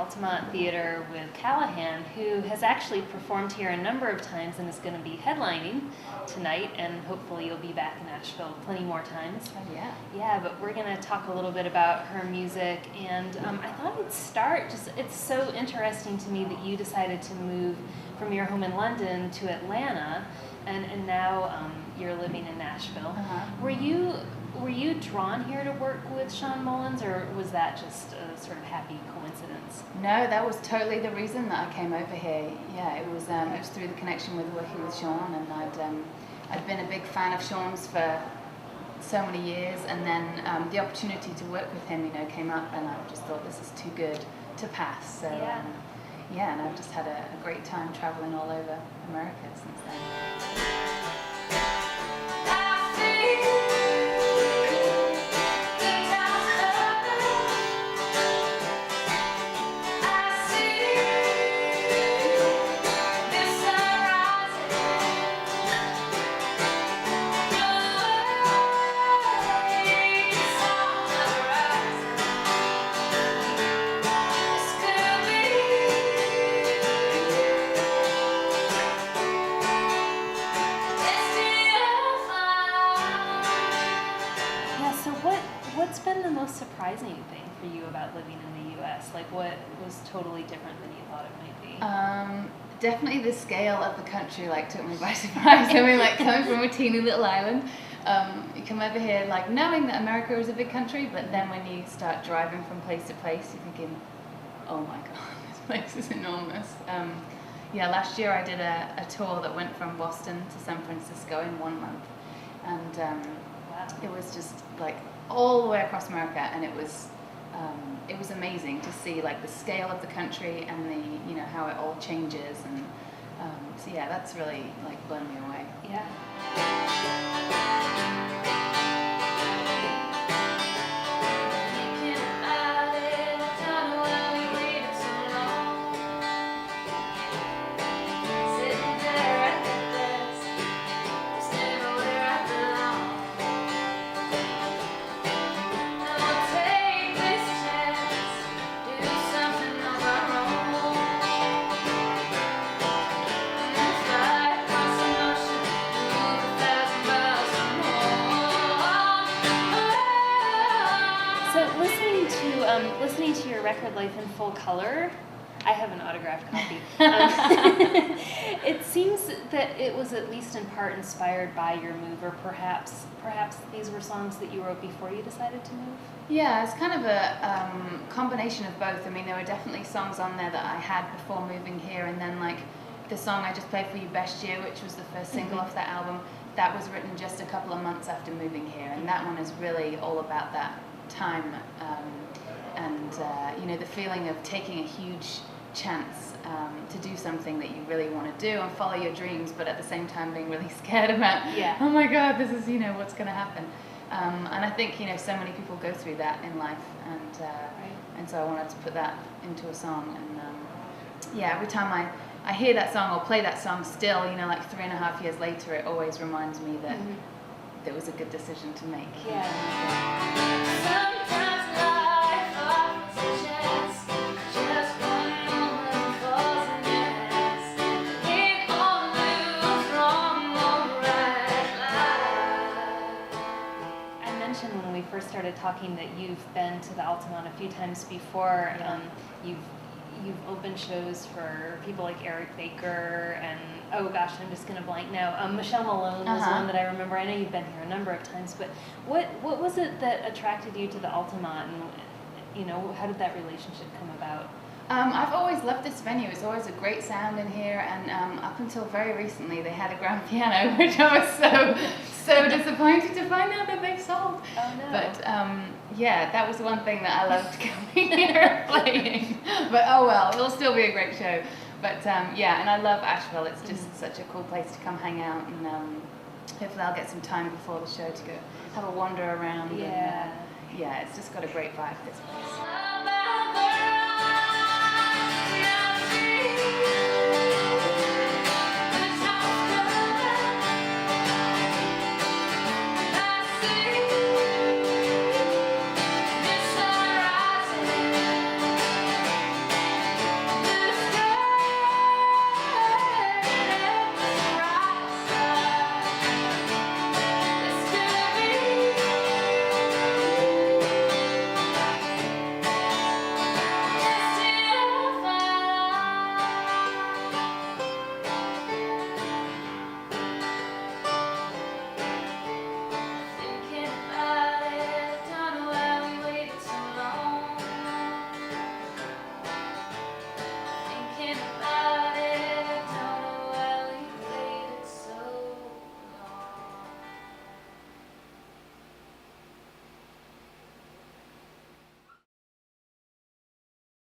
Altamont Theatre with Callaghan, who has actually performed here a number of times and is going to be headlining tonight, and hopefully you'll be back in Asheville plenty more times. Oh, yeah. Yeah, but we're going to talk a little bit about her music, and I thought we'd start, it's so interesting to me that you decided to move from your home in London to Atlanta, and now you're living in Nashville. Were you drawn here to work with Sean Mullins, or was that just a sort of happy coincidence? No, that was totally the reason that I came over here. Yeah, it was through the connection with working with Sean, and I'd been a big fan of Sean's for so many years, and then the opportunity to work with him, came up, and I just thought this is too good to pass. So yeah, and I've just had a great time traveling all over America since then. What's been the most surprising thing for you about living in the U.S.? Like, what was totally different than you thought it might be? Definitely the scale of the country, took me by surprise. I mean, coming from a teeny little island, you come over here, knowing that America is a big country, but then when you start driving from place to place, you're thinking, oh my God, this place is enormous. Last year I did a tour that went from Boston to San Francisco in 1 month, and it was just all the way across America, and it was amazing to see the scale of the country and the how it all changes, and so yeah, that's really blown me away. Yeah. Listening to your record Life in Full Color, I have an autographed copy. It seems that it was at least in part inspired by your move, or perhaps these were songs that you wrote before you decided to move? Yeah, it's kind of a combination of both. I mean, there were definitely songs on there that I had before moving here, and then the song I just played for you, Best Year, which was the first single off that album, that was written just a couple of months after moving here, and that one is really all about that time. And the feeling of taking a huge chance to do something that you really want to do and follow your dreams, but at the same time being really scared about, oh my God, this is, what's going to happen. And I think, so many people go through that in life, and so I wanted to put that into a song. And every time I hear that song or play that song still, 3.5 years later, it always reminds me that it was a good decision to make. When we first started talking that you've been to the Altamont a few times before. You've opened shows for people like Eric Baker and, oh gosh, I'm just going to blank now. Michelle Malone was one that I remember. I know you've been here a number of times, but what was it that attracted you to the Altamont, and how did that relationship come about? I've always loved this venue. It's always a great sound in here, and up until very recently they had a grand piano, which I was so disappointed to find out that they've sold. Oh no. But that was one thing that I loved coming here and playing. But oh well, it'll still be a great show. But and I love Asheville. It's just such a cool place to come hang out, and hopefully I'll get some time before the show to go have a wander around. Yeah. And, it's just got a great vibe, this place.